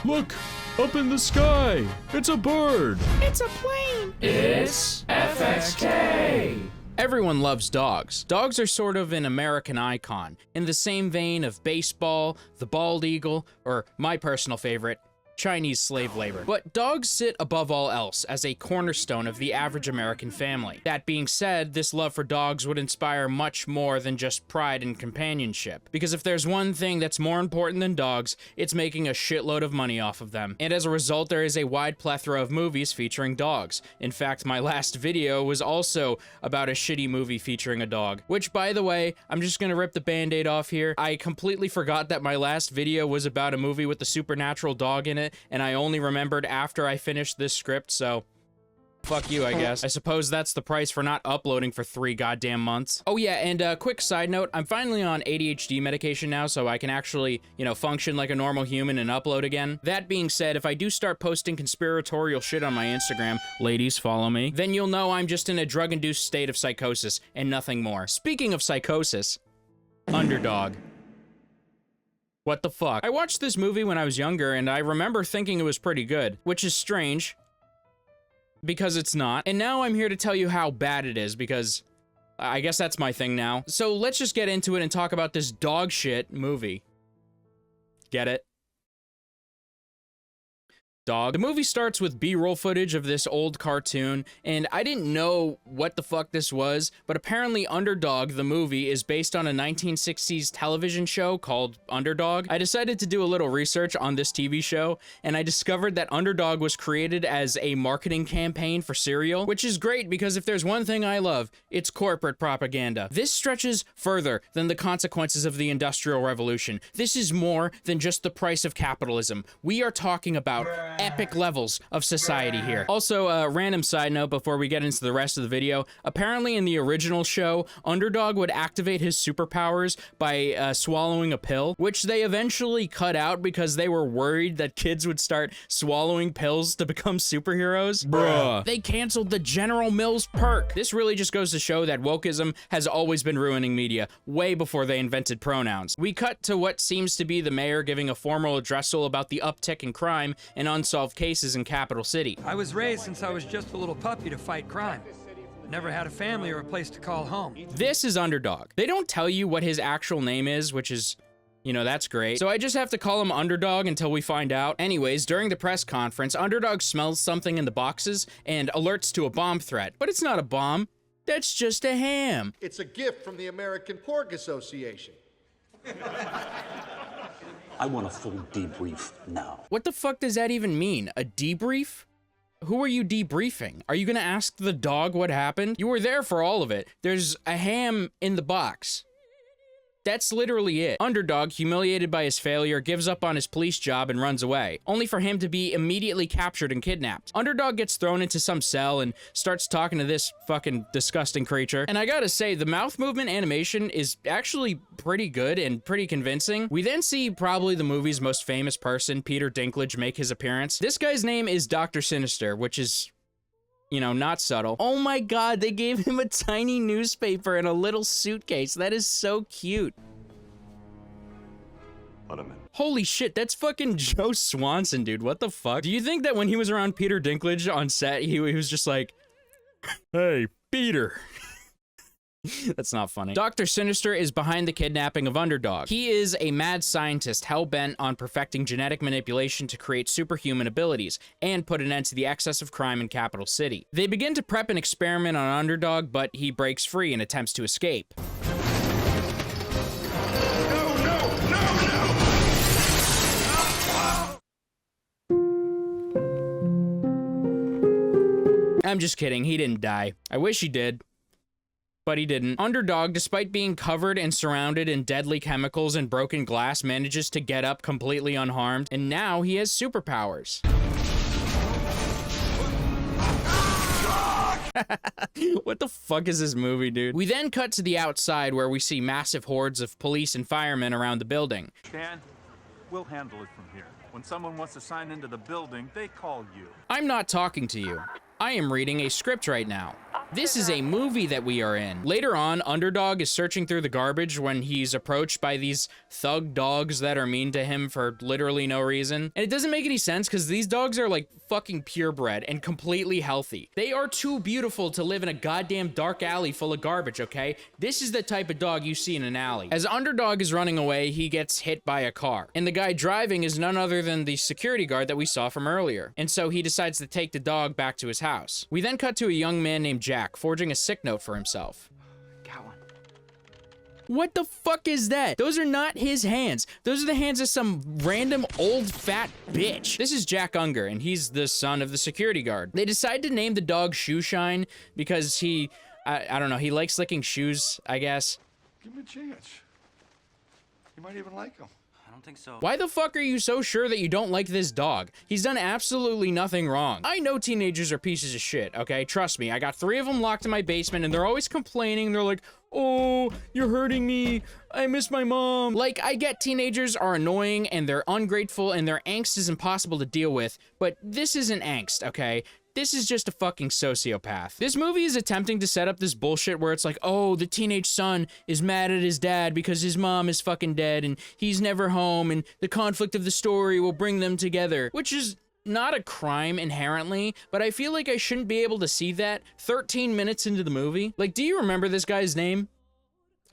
Look! Up in the sky! It's a bird! It's a plane! It's FXK! Everyone loves dogs. Dogs are sort of an American icon, in the same vein of baseball, the bald eagle, or my personal favorite, Chinese slave labor. But dogs sit above all else as a cornerstone of the average American family. That being said, this love for dogs would inspire much more than just pride and companionship. Because if there's one thing that's more important than dogs, it's making a shitload of money off of them. And as a result, there is a wide plethora of movies featuring dogs. In fact, my last video was also about a shitty movie featuring a dog. Which, by the way, I'm just gonna rip the band-aid off here. I completely forgot that my last video was about a movie with a supernatural dog in it, and I only remembered after I finished this script, so fuck you, I guess. I suppose that's the price for not uploading for 3 goddamn months. Oh yeah, and a quick side note, I'm finally on ADHD medication now, so I can actually, you know, function like a normal human and upload again. That being said, if I do start posting conspiratorial shit on my Instagram, ladies, follow me, then you'll know I'm just in a drug-induced state of psychosis and nothing more. Speaking of psychosis, Underdog. What the fuck? I watched this movie when I was younger, and I remember thinking it was pretty good, which is strange, because it's not. And now I'm here to tell you how bad it is, because I guess that's my thing now. So let's just get into it and talk about this dog shit movie. Get it? Dog. The movie starts with B-roll footage of this old cartoon, and I didn't know what the fuck this was, but apparently Underdog, the movie, is based on a 1960s television show called Underdog. I decided to do a little research on this TV show, and I discovered that Underdog was created as a marketing campaign for cereal, which is great because if there's one thing I love, it's corporate propaganda. This stretches further than the consequences of the Industrial Revolution. This is more than just the price of capitalism. We are talking about epic levels of society here. Also, a random side note before we get into the rest of the video, apparently in the original show, Underdog would activate his superpowers by swallowing a pill, which they eventually cut out because they were worried that kids would start swallowing pills to become superheroes. Bruh. They canceled the General Mills perk. This really just goes to show that wokeism has always been ruining media, way before they invented pronouns. We cut to what seems to be the mayor giving a formal addressal about the uptick in crime and unsolved cases in Capital City. I was raised since I was just a little puppy to fight crime. Never had a family or a place to call home. This is Underdog. They don't tell you what his actual name is, which is, you know, that's great. So I just have to call him Underdog until we find out. Anyways, during the press conference, Underdog smells something in the boxes and alerts to a bomb threat. But it's not a bomb. That's just a ham. It's a gift from the American Pork Association. I want a full debrief now. What the fuck does that even mean? A debrief? Who are you debriefing? Are you gonna ask the dog what happened? You were there for all of it. There's a ham in the box. That's literally it. Underdog, humiliated by his failure, gives up on his police job and runs away, only for him to be immediately captured and kidnapped. Underdog gets thrown into some cell and starts talking to this fucking disgusting creature. And I gotta say, the mouth movement animation is actually pretty good and pretty convincing. We then see probably the movie's most famous person, Peter Dinklage, make his appearance. This guy's name is Dr. Sinister, which is, you know, not subtle. Oh my god, they gave him a tiny newspaper and a little suitcase. That is so cute. Holy shit, that's fucking Joe Swanson, dude. What the fuck? Do you think that when he was around Peter Dinklage on set, he was just like, hey, Peter. That's not funny. Dr. Sinister is behind the kidnapping of Underdog. He is a mad scientist hell-bent on perfecting genetic manipulation to create superhuman abilities and put an end to the excess of crime in Capital City. They begin to prep an experiment on Underdog, but he breaks free and attempts to escape. I'm just kidding, he didn't die. I wish he did, but he didn't. Underdog, despite being covered and surrounded in deadly chemicals and broken glass, manages to get up completely unharmed, and now he has superpowers. What the fuck is this movie, dude? We then cut to the outside where we see massive hordes of police and firemen around the building. Dan, we'll handle it from here. When someone wants to sign into the building, they call you. I'm not talking to you. I am reading a script right now. This is a movie that we are in. Later on, Underdog is searching through the garbage when he's approached by these thug dogs that are mean to him for literally no reason. And it doesn't make any sense because these dogs are like fucking purebred and completely healthy. They are too beautiful to live in a goddamn dark alley full of garbage, okay? This is the type of dog you see in an alley. As Underdog is running away, he gets hit by a car. And the guy driving is none other than the security guard that we saw from earlier. And so he decides to take the dog back to his house. We then cut to a young man named Jack forging a sick note for himself. Got one. What the fuck is that? Those are not his hands. Those are the hands of some random old fat bitch. This is Jack Unger, and he's the son of the security guard. They decide to name the dog Shoeshine because he, I don't know, he likes licking shoes, I guess. Give him a chance. You might even like him. I don't think so. Why the fuck are you so sure that you don't like this dog? He's done absolutely nothing wrong. I know teenagers are pieces of shit, okay? Trust me, I got 3 of them locked in my basement and they're always complaining. They're like, oh, you're hurting me. I miss my mom. Like, I get teenagers are annoying and they're ungrateful and their angst is impossible to deal with, but this isn't angst, okay? This is just a fucking sociopath. This movie is attempting to set up this bullshit where it's like, oh, the teenage son is mad at his dad because his mom is fucking dead and he's never home and the conflict of the story will bring them together, which is not a crime inherently, but I feel like I shouldn't be able to see that 13 minutes into the movie. Like, do you remember this guy's name?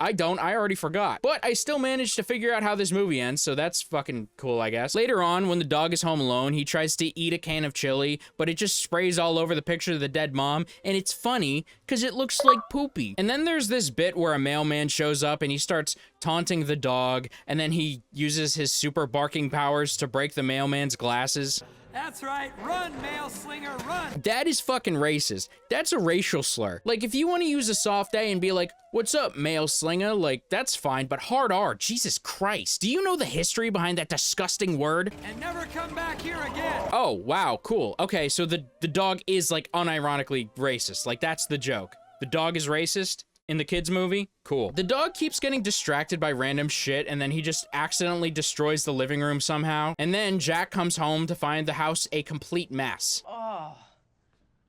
I don't, I already forgot. But I still managed to figure out how this movie ends, so that's fucking cool, I guess. Later on, when the dog is home alone, he tries to eat a can of chili, but it just sprays all over the picture of the dead mom, and it's funny, because it looks like poopy. And then there's this bit where a mailman shows up and he starts taunting the dog, and then he uses his super barking powers to break the mailman's glasses. That's right. Run, mail slinger, run. That is fucking racist. That's a racial slur. Like, if you want to use a soft A and be like, what's up, mail slinger? Like, that's fine, but hard R, Jesus Christ. Do you know the history behind that disgusting word? And never come back here again. Oh, wow, cool. Okay, so the dog is, like, unironically racist. Like, that's the joke. The dog is racist in the kids movie? Cool. The dog keeps getting distracted by random shit, and then he just accidentally destroys the living room somehow. And then Jack comes home to find the house a complete mess. Oh,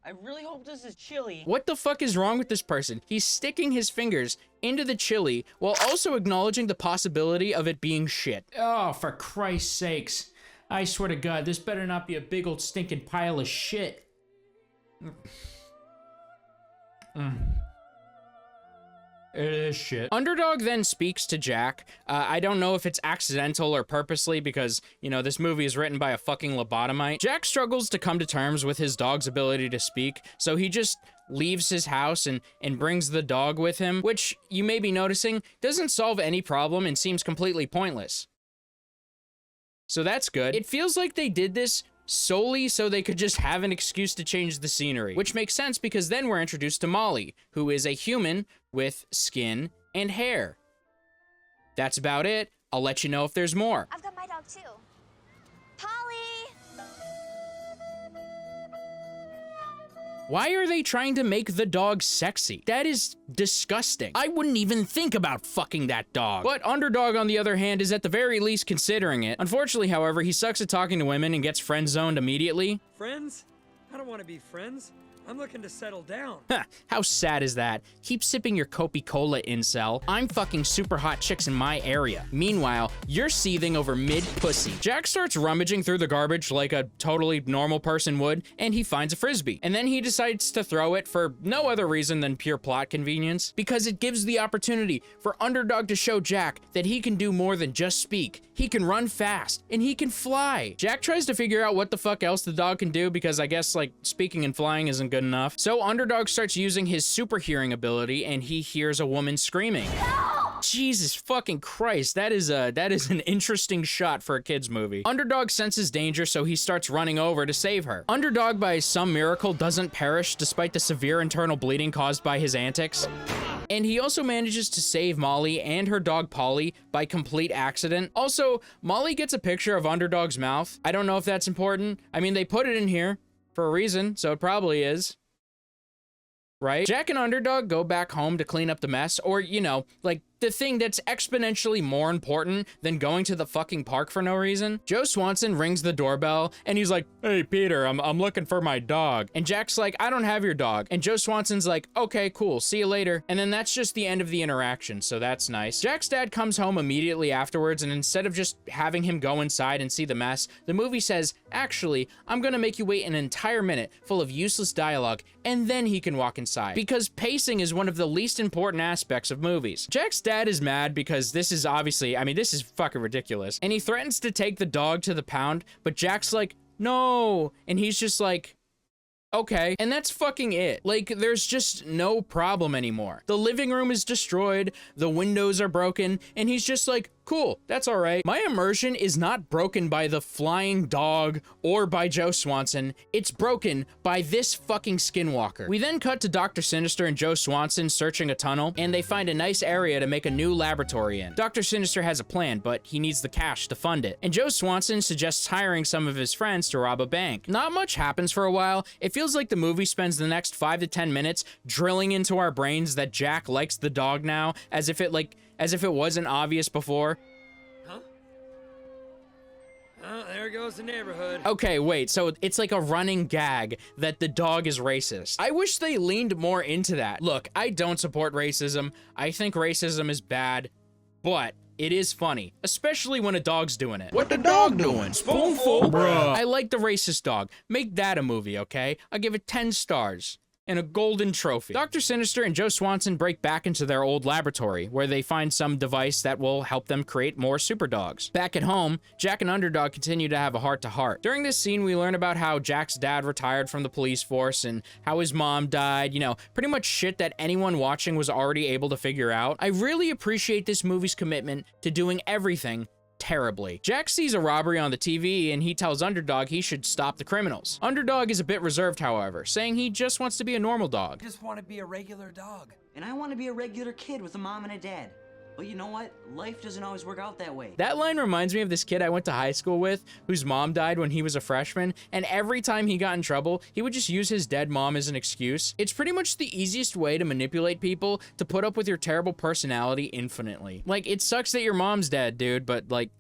I really hope this is chili. What the fuck is wrong with this person? He's sticking his fingers into the chili while also acknowledging the possibility of it being shit. Oh, for Christ's sakes. I swear to God, this better not be a big old stinking pile of shit. It is shit. Underdog then speaks to Jack. I don't know if it's accidental or purposely because, you know, this movie is written by a fucking lobotomite. Jack struggles to come to terms with his dog's ability to speak, so he just leaves his house and brings the dog with him, which, you may be noticing, doesn't solve any problem and seems completely pointless. So that's good. It feels like they did this solely so they could just have an excuse to change the scenery, which makes sense because then we're introduced to Molly, who is a human with skin and hair. That's about it. I'll let you know if there's more. I've got my dog too. Polly! Why are they trying to make the dog sexy? That is disgusting. I wouldn't even think about fucking that dog. But Underdog, on the other hand, is at the very least considering it. Unfortunately, however, he sucks at talking to women and gets friend-zoned immediately. Friends? I don't want to be friends. I'm looking to settle down. How sad is that? Keep sipping your Coca-Cola, incel. I'm fucking super hot chicks in my area. Meanwhile, you're seething over mid-pussy. Jack starts rummaging through the garbage like a totally normal person would, and he finds a frisbee. And then he decides to throw it for no other reason than pure plot convenience, because it gives the opportunity for Underdog to show Jack that he can do more than just speak. He can run fast, and he can fly. Jack tries to figure out what the fuck else the dog can do, because I guess, like, speaking and flying isn't good enough. So Underdog starts using his super hearing ability and he hears a woman screaming. No! Jesus fucking Christ, that is an interesting shot for a kids movie. Underdog senses danger, so he starts running over to save her. Underdog, by some miracle, doesn't perish despite the severe internal bleeding caused by his antics. And he also manages to save Molly and her dog Polly by complete accident. Also, Molly gets a picture of Underdog's mouth. I don't know if that's important. I mean, they put it in here for a reason, so it probably is. Right? Jack and Underdog go back home to clean up the mess, or, you know, like, the thing that's exponentially more important than going to the fucking park for no reason. Joe Swanson rings the doorbell and he's like, "Hey Peter, I'm looking for my dog." And Jack's like, "I don't have your dog." And Joe Swanson's like, "Okay, cool, see you later." And then that's just the end of the interaction, so that's nice. Jack's dad comes home immediately afterwards, and instead of just having him go inside and see the mess, the movie says, "Actually, I'm gonna make you wait an entire minute full of useless dialogue, and then he can walk inside." Because pacing is one of the least important aspects of movies. Jack's dad is mad because this is obviously, I mean, this is fucking ridiculous. And he threatens to take the dog to the pound, but Jack's like, "No." And he's just like, "Okay." And that's fucking it. Like, there's just no problem anymore. The living room is destroyed, the windows are broken, and he's just like, "Cool, that's all right." My immersion is not broken by the flying dog or by Joe Swanson. It's broken by this fucking skinwalker. We then cut to Dr. Sinister and Joe Swanson searching a tunnel, and they find a nice area to make a new laboratory in. Dr. Sinister has a plan, but he needs the cash to fund it. And Joe Swanson suggests hiring some of his friends to rob a bank. Not much happens for a while. It feels like the movie spends the next 5 to 10 minutes drilling into our brains that Jack likes the dog now, as if it wasn't obvious before. There goes the neighborhood. Okay, wait, so it's like a running gag that the dog is racist. I wish they leaned more into that. Look, I don't support racism. I think racism is bad, but it is funny, especially when a dog's doing it. What the dog doing? Spoonful? Bruh. I like the racist dog. Make that a movie, okay? I'll give it 10 stars. And a golden trophy. Dr. Sinister and Joe Swanson break back into their old laboratory, where they find some device that will help them create more super dogs. Back at home, Jack and Underdog continue to have a heart-to-heart. During this scene, we learn about how Jack's dad retired from the police force and how his mom died, you know, pretty much shit that anyone watching was already able to figure out. I really appreciate this movie's commitment to doing everything terribly. Jack sees a robbery on the TV and he tells Underdog he should stop the criminals. Underdog is a bit reserved, however, saying he just wants to be a normal dog. I just want to be a regular dog. And I want to be a regular kid with a mom and a dad. But you know what? Life doesn't always work out that way. That line reminds me of this kid I went to high school with, whose mom died when he was a freshman, and every time he got in trouble, he would just use his dead mom as an excuse. It's pretty much the easiest way to manipulate people to put up with your terrible personality infinitely. Like, it sucks that your mom's dead, dude, but like,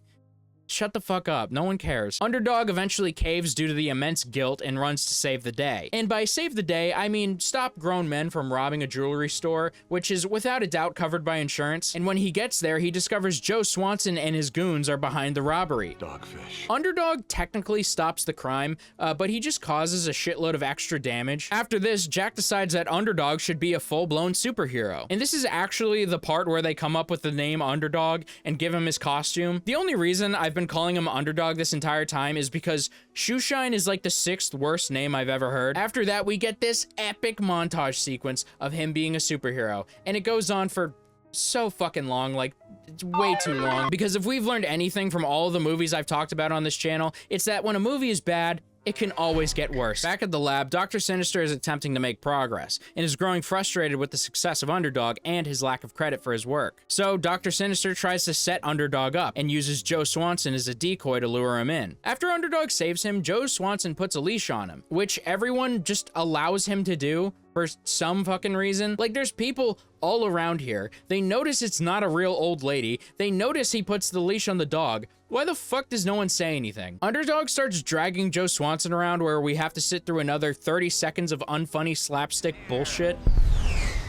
shut the fuck up. No one cares. Underdog eventually caves due to the immense guilt and runs to save the day. And by save the day, I mean stop grown men from robbing a jewelry store, which is without a doubt covered by insurance. And when he gets there, he discovers Joe Swanson and his goons are behind the robbery. Dogfish. Underdog technically stops the crime, but he just causes a shitload of extra damage. After this, Jack decides that Underdog should be a full-blown superhero. And this is actually the part where they come up with the name Underdog and give him his costume. The only reason I've been calling him Underdog this entire time is because Shoeshine is like the 6th worst name I've ever heard. After that, we get this epic montage sequence of him being a superhero, and it goes on for so fucking long, like it's way too long. Because if we've learned anything from all of the movies I've talked about on this channel, it's that when a movie is bad, it can always get worse. Back at the lab, Dr. Sinister is attempting to make progress and is growing frustrated with the success of Underdog and his lack of credit for his work. So Dr. Sinister tries to set Underdog up and uses Joe Swanson as a decoy to lure him in. After Underdog saves him, Joe Swanson puts a leash on him, which everyone just allows him to do for some fucking reason. Like, there's people all around here. They notice it's not a real old lady. They notice he puts the leash on the dog. Why the fuck does no one say anything? Underdog starts dragging Joe Swanson around where we have to sit through another 30 seconds of unfunny slapstick bullshit.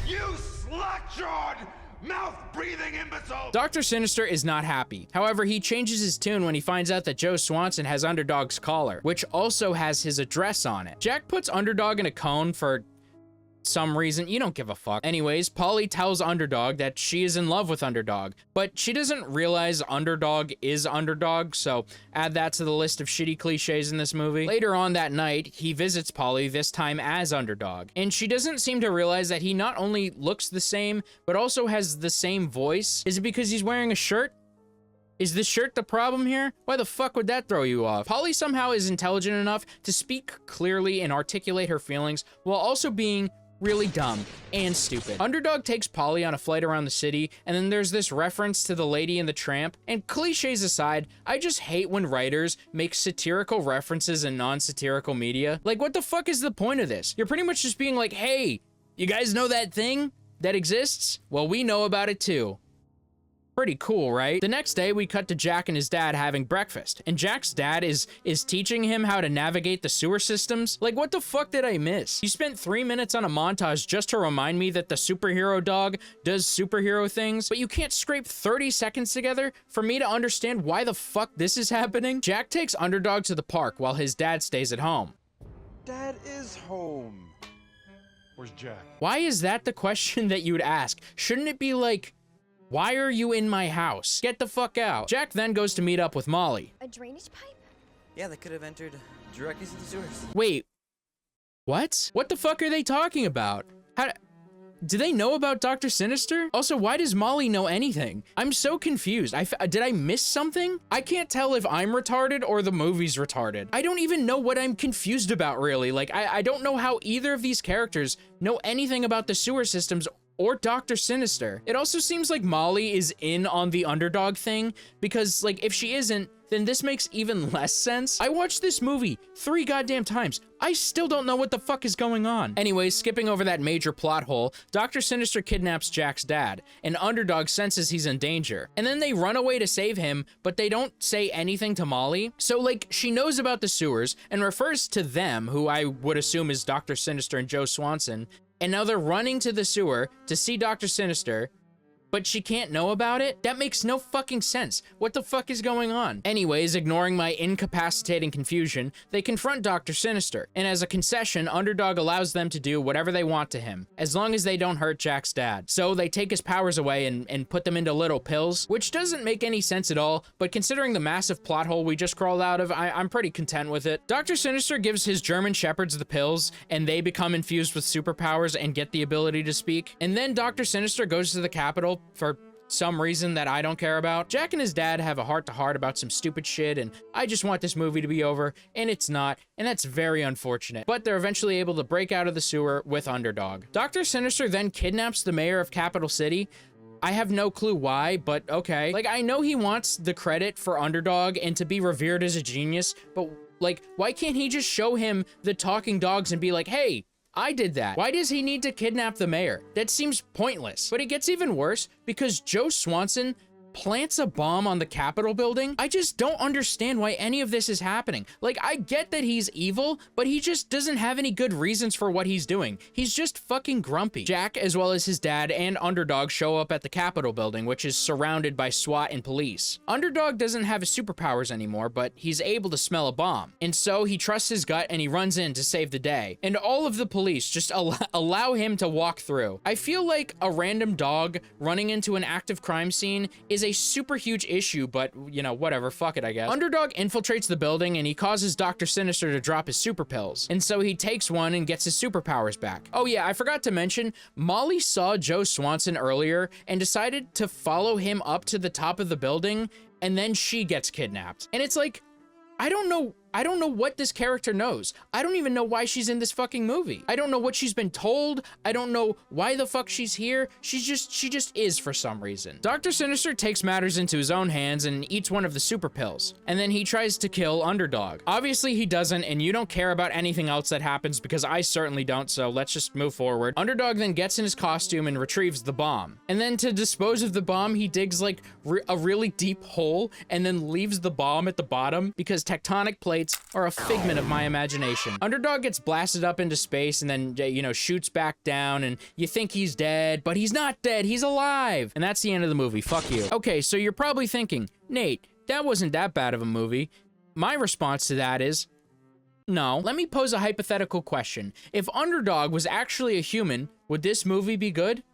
You slack-jawed, mouth-breathing imbecile! Dr. Sinister is not happy. However, he changes his tune when he finds out that Joe Swanson has Underdog's collar, which also has his address on it. Jack puts Underdog in a cone for some reason. You don't give a fuck. Anyways, Polly tells Underdog that she is in love with Underdog, but she doesn't realize Underdog is Underdog, so add that to the list of shitty cliches in this movie. Later on that night, he visits Polly, this time as Underdog, and she doesn't seem to realize that he not only looks the same, but also has the same voice. Is it because he's wearing a shirt? Is the shirt the problem here? Why the fuck would that throw you off? Polly somehow is intelligent enough to speak clearly and articulate her feelings while also being really dumb and stupid. Underdog takes Polly on a flight around the city, and then there's this reference to the Lady and the Tramp. And cliches aside, I just hate when writers make satirical references in non-satirical media. Like, what the fuck is the point of this? You're pretty much just being like, hey, you guys know that thing that exists? Well, we know about it too. Pretty cool, right? The next day, we cut to Jack and his dad having breakfast, and Jack's dad is teaching him how to navigate the sewer systems. Like, what the fuck did I miss? You spent 3 minutes on a montage just to remind me that the superhero dog does superhero things, but you can't scrape 30 seconds together for me to understand why the fuck this is happening? Jack takes Underdog to the park while his dad stays at home. Dad is home. Where's Jack? Why is that the question that you would ask? Shouldn't it be like, why are you in my house? Get the fuck out. Jack then goes to meet up with Molly. A drainage pipe? Yeah, they could have entered directly to the sewers. Wait, what? What the fuck are they talking about? Do they know about Dr. Sinister? Also, why does Molly know anything? I'm so confused. Did I miss something? I can't tell if I'm retarded or the movie's retarded. I don't even know what I'm confused about, really. Like, I don't know how either of these characters know anything about the sewer systems or Dr. Sinister. It also seems like Molly is in on the Underdog thing, because, like, if she isn't, then this makes even less sense. I watched this movie 3 goddamn times. I still don't know what the fuck is going on. Anyways, skipping over that major plot hole, Dr. Sinister kidnaps Jack's dad, and Underdog senses he's in danger. And then they run away to save him, but they don't say anything to Molly. So, like, she knows about the sewers and refers to them, who I would assume is Dr. Sinister and Joe Swanson, and now they're running to the sewer to see Dr. Sinister, but she can't know about it? That makes no fucking sense. What the fuck is going on? Anyways, ignoring my incapacitating confusion, they confront Dr. Sinister, and as a concession, Underdog allows them to do whatever they want to him, as long as they don't hurt Jack's dad. So they take his powers away and put them into little pills, which doesn't make any sense at all, but considering the massive plot hole we just crawled out of, I'm pretty content with it. Dr. Sinister gives his German Shepherds the pills, and they become infused with superpowers and get the ability to speak. And then Dr. Sinister goes to the Capitol for some reason that I don't care about. Jack and his dad have a heart-to-heart about some stupid shit, and I just want this movie to be over, and it's not, and that's very unfortunate. But they're eventually able to break out of the sewer with Underdog. Dr. Sinister then kidnaps the mayor of Capital City. I have no clue why, but okay. Like, I know he wants the credit for Underdog and to be revered as a genius, but, like, why can't he just show him the talking dogs and be like, hey, I did that. Why does he need to kidnap the mayor? That seems pointless. But it gets even worse because Joe Swanson plants a bomb on the Capitol building. I just don't understand why any of this is happening. Like, I get that he's evil, but he just doesn't have any good reasons for what he's doing. He's just fucking grumpy. Jack, as well as his dad and Underdog, show up at the Capitol building, which is surrounded by SWAT and police. Underdog doesn't have his superpowers anymore, but he's able to smell a bomb. And so he trusts his gut and he runs in to save the day. And all of the police just allow him to walk through. I feel like a random dog running into an active crime scene is a super huge issue, but, you know, whatever, fuck it, I guess. Underdog infiltrates the building and he causes Dr. Sinister to drop his super pills. And so he takes one and gets his superpowers back. Oh yeah, I forgot to mention, Molly saw Joe Swanson earlier and decided to follow him up to the top of the building, and then she gets kidnapped. And it's like, I don't know what this character knows. I don't even know why she's in this fucking movie. I don't know what she's been told. I don't know why the fuck she's here. She just is for some reason. Dr. Sinister takes matters into his own hands and eats one of the super pills. And then he tries to kill Underdog. Obviously he doesn't, and you don't care about anything else that happens because I certainly don't, so let's just move forward. Underdog then gets in his costume and retrieves the bomb. And then to dispose of the bomb, he digs like a really deep hole and then leaves the bomb at the bottom because tectonic plates are a figment of my imagination. Underdog gets blasted up into space and then, you know, shoots back down, and you think he's dead, but he's not dead, he's alive. And that's the end of the movie, fuck you. Okay, so you're probably thinking, Nate, that wasn't that bad of a movie. My response to that is, no. Let me pose a hypothetical question. If Underdog was actually a human, would this movie be good?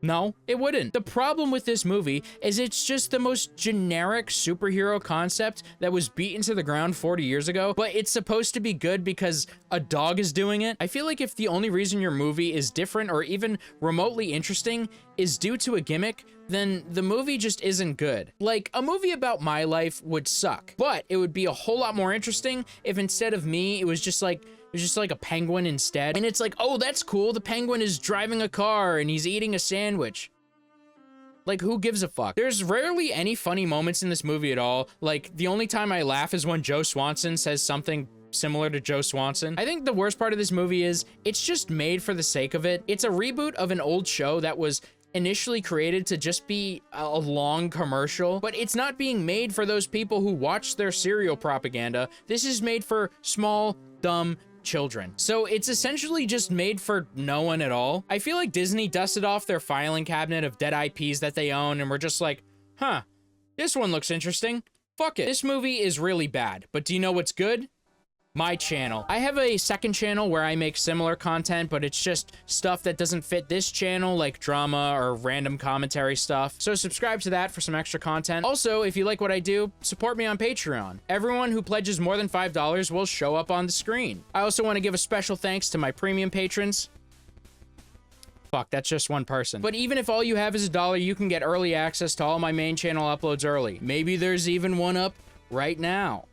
No, it wouldn't. The problem with this movie is it's just the most generic superhero concept that was beaten to the ground 40 years ago, but it's supposed to be good because a dog is doing it. I feel like if the only reason your movie is different or even remotely interesting is due to a gimmick, then the movie just isn't good. Like, a movie about my life would suck, but it would be a whole lot more interesting if instead of me, it was just like a penguin instead. And it's like, oh, that's cool. The penguin is driving a car and he's eating a sandwich. Like, who gives a fuck? There's rarely any funny moments in this movie at all. Like, the only time I laugh is when Joe Swanson says something similar to Joe Swanson. I think the worst part of this movie is it's just made for the sake of it. It's a reboot of an old show that was initially created to just be a long commercial, but it's not being made for those people who watch their cereal propaganda. This is made for small, dumb children. So it's essentially just made for no one at all. I feel like Disney dusted off their filing cabinet of dead IPs that they own and were just like, huh, this one looks interesting. Fuck it. This movie is really bad, but do you know what's good? My channel. I have a second channel where I make similar content, but it's just stuff that doesn't fit this channel, like drama or random commentary stuff. So subscribe to that for some extra content. Also, if you like what I do, support me on Patreon. Everyone who pledges more than $5 will show up on the screen. I also want to give a special thanks to my premium patrons. Fuck, that's just one person. But even if all you have is $1, you can get early access to all my main channel uploads early. Maybe there's even one up right now.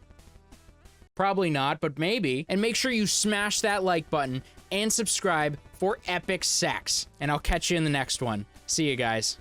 Probably not, but maybe. And make sure you smash that like button and subscribe for epic sex. And I'll catch you in the next one. See you guys.